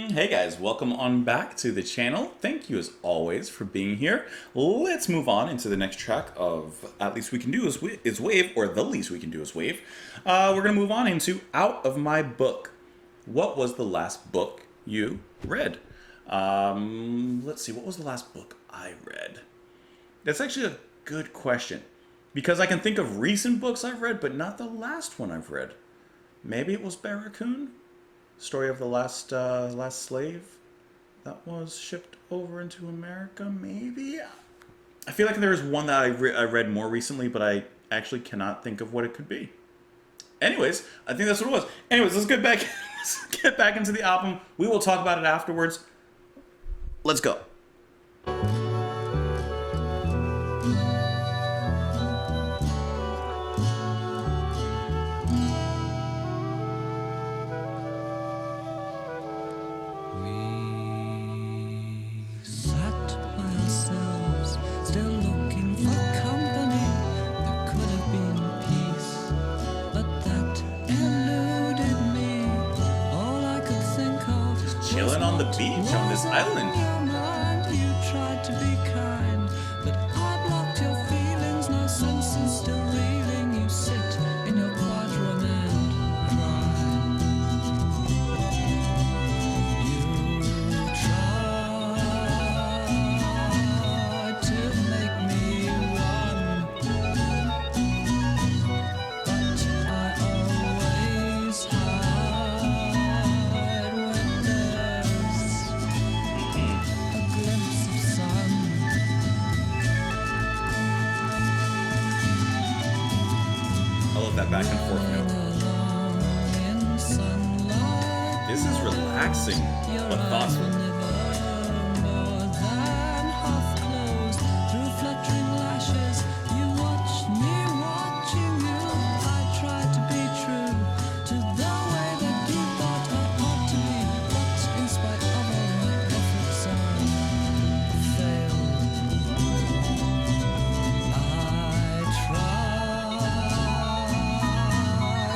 Hey guys, welcome on back to the channel. Thank you as always for being here. Let's move on into the next track of At Least We Can Do is Wave, or The Least We Can Do is Wave. We're going to move on into Out of My Book. What was the last book you read? Let's see, what was the last book I read? That's actually a good question, because I can think of recent books I've read, but not the last one I've read. Maybe it was Barracoon? Story of the last slave that was shipped over into America, maybe? I feel like there was one that I read more recently, but I actually cannot think of what it could be. Anyways, I think that's what it was. Anyways, let's get back into the album. We will talk about it afterwards. Let's go. Chilling on the beach on this island. You tried to be kind, but I blocked your feelings. No sense in still reeling. You sit in your quiet room and cry. You tried to make me run, but I always hide when there's a glimpse of sun. I love that back and forth note. Alone in sunlight, This is relaxing, but thoughtful. more than half closed. Through fluttering lashes, you watched me watching you. I tried to be true to the way that you thought I ought to be, but in spite of all my efforts, I failed.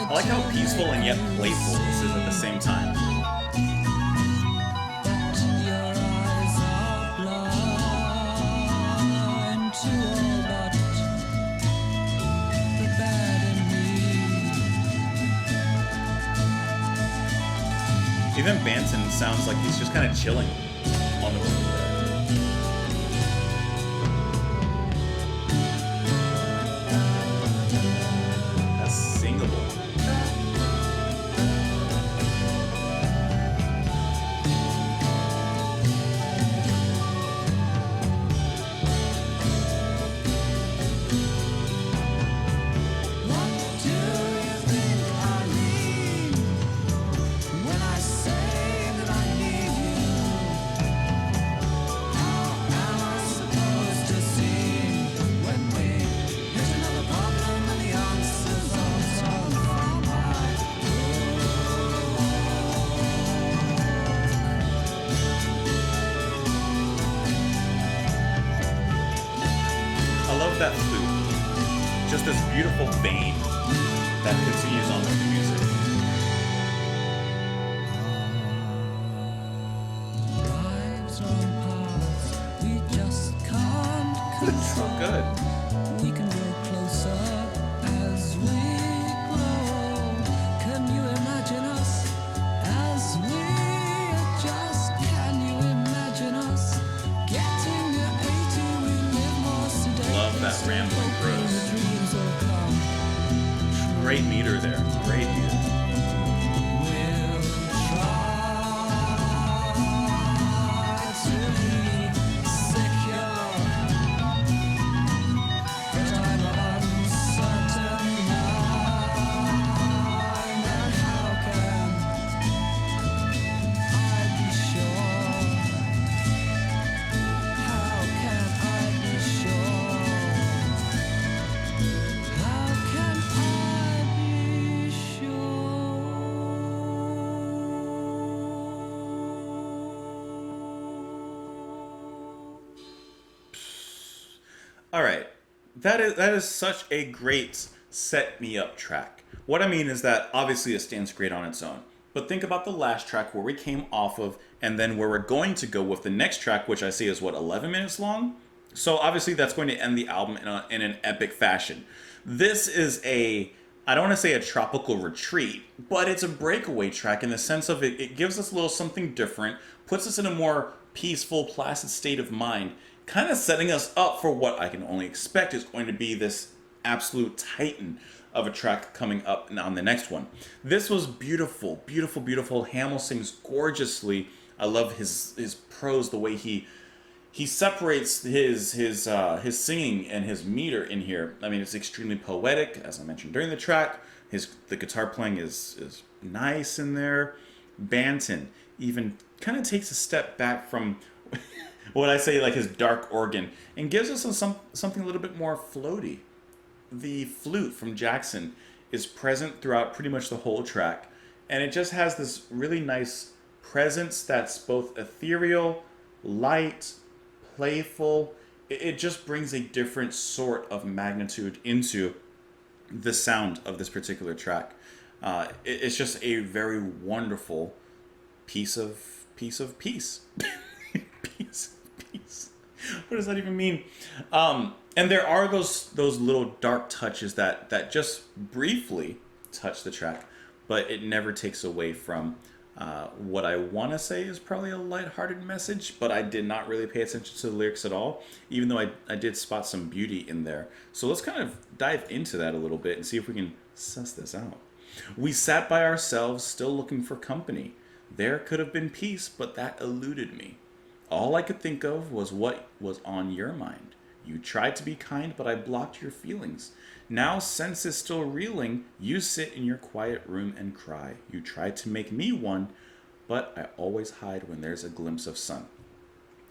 I like how peaceful and yet playful this is at the same time. But your eyes are blind to all but the bad in me. Even Banton sounds like he's just kind of chilling on the road. That's singable. What do you think I mean when I say that I need you? How am I supposed to see when we hit another problem and the answers all solved from my I love that flute. Just this beautiful vein that continues on with the music. lives wrong paths. We just can't It's so good. We can grow closer as we grow. Can you imagine us as we adjust? Can you imagine us getting near 80? We live more sedated. Love that rambling prose. Dreams will come true. Great meter there. Great meter. We'll try to be secure, but I'm uncertain mind, and how can I be sure? How can I be sure? How can I be All right. That is such a great set me up track. What I mean is that obviously it stands great on its own. But think about the last track where we came off of, and then where we're going to go with the next track, which I see is what, 11 minutes long? So obviously that's going to end the album in an epic fashion. This is I don't want to say a tropical retreat, but it's a breakaway track in the sense of it gives us a little something different, puts us in a more peaceful, placid state of mind, kind of setting us up for what I can only expect is going to be this absolute titan of a track coming up on the next one. This was beautiful, beautiful, beautiful. Hamill sings gorgeously. I love his prose, the way he separates his singing and his meter in here. I mean, it's extremely poetic, as I mentioned during the track. The guitar playing is nice in there. Banton even kind of takes a step back from what I say, like his dark organ, and gives us something a little bit more floaty. The flute from Jackson is present throughout pretty much the whole track, and it just has this really nice presence that's both ethereal, light, playful. It just brings a different sort of magnitude into the sound of this particular track. It's just a very wonderful piece of peace. Piece of peace. What does that even mean? And there are those little dark touches that just briefly touch the track, but it never takes away from what I want to say is probably a lighthearted message, but I did not really pay attention to the lyrics at all, even though I did spot some beauty in there. So let's kind of dive into that a little bit and see if we can suss this out. We sat by ourselves, still looking for company. There could have been peace, but that eluded me. All I could think of was what was on your mind. You tried to be kind, but I blocked your feelings. Now sense is still reeling. You sit in your quiet room and cry. You tried to make me one, but I always hide when there's a glimpse of sun.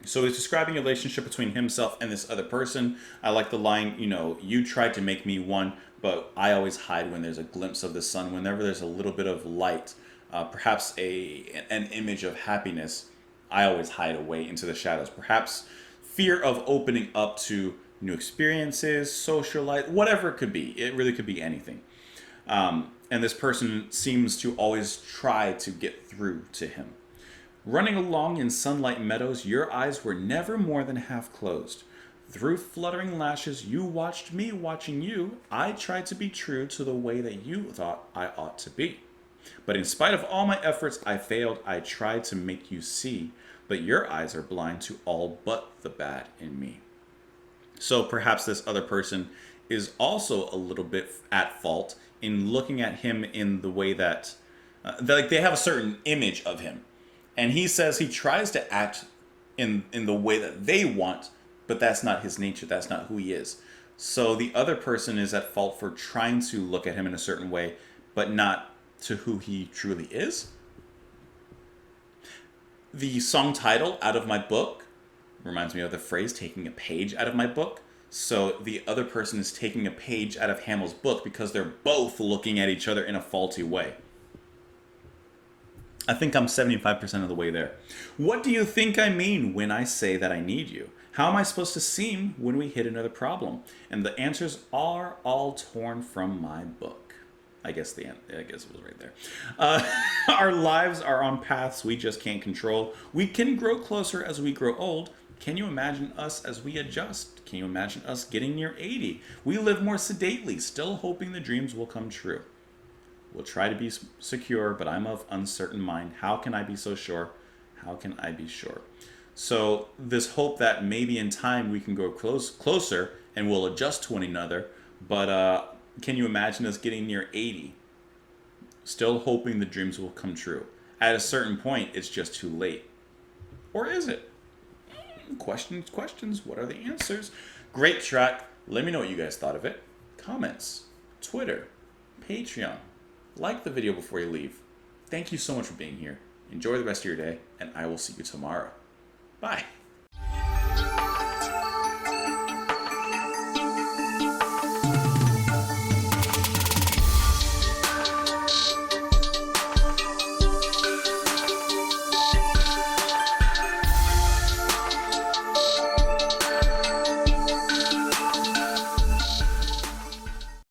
So he's describing a relationship between himself and this other person. I like the line, you tried to make me one, but I always hide when there's a glimpse of the sun. Whenever there's a little bit of light, perhaps an image of happiness, I always hide away into the shadows. Perhaps fear of opening up to new experiences, social life, whatever it could be. It really could be anything. And this person seems to always try to get through to him. Running along in sunlight meadows, your eyes were never more than half closed. Through fluttering lashes, you watched me watching you. I tried to be true to the way that you thought I ought to be. But in spite of all my efforts, I failed. I tried to make you see, but your eyes are blind to all but the bad in me. So perhaps this other person is also a little bit at fault in looking at him in the way that they have a certain image of him. And he says he tries to act in the way that they want, but that's not his nature. That's not who he is. So the other person is at fault for trying to look at him in a certain way, but not to who he truly is. The song title, Out of My Book, reminds me of the phrase, taking a page out of my book. So the other person is taking a page out of Hamill's book because they're both looking at each other in a faulty way. I think I'm 75% of the way there. What do you think I mean when I say that I need you? How am I supposed to seem when we hit another problem? And the answers are all torn from my book. I guess it was right there. Our lives are on paths we just can't control. We can grow closer as we grow old. Can you imagine us as we adjust? Can you imagine us getting near 80? We live more sedately, still hoping the dreams will come true. We'll try to be secure, but I'm of uncertain mind. How can I be so sure? How can I be sure? So this hope that maybe in time we can grow closer and we'll adjust to one another, but can you imagine us getting near 80? Still hoping the dreams will come true. At a certain point, it's just too late. Or is it? Questions. What are the answers? Great track. Let me know what you guys thought of it. Comments, Twitter, Patreon. Like the video before you leave. Thank you so much for being here. Enjoy the rest of your day, and I will see you tomorrow. Bye.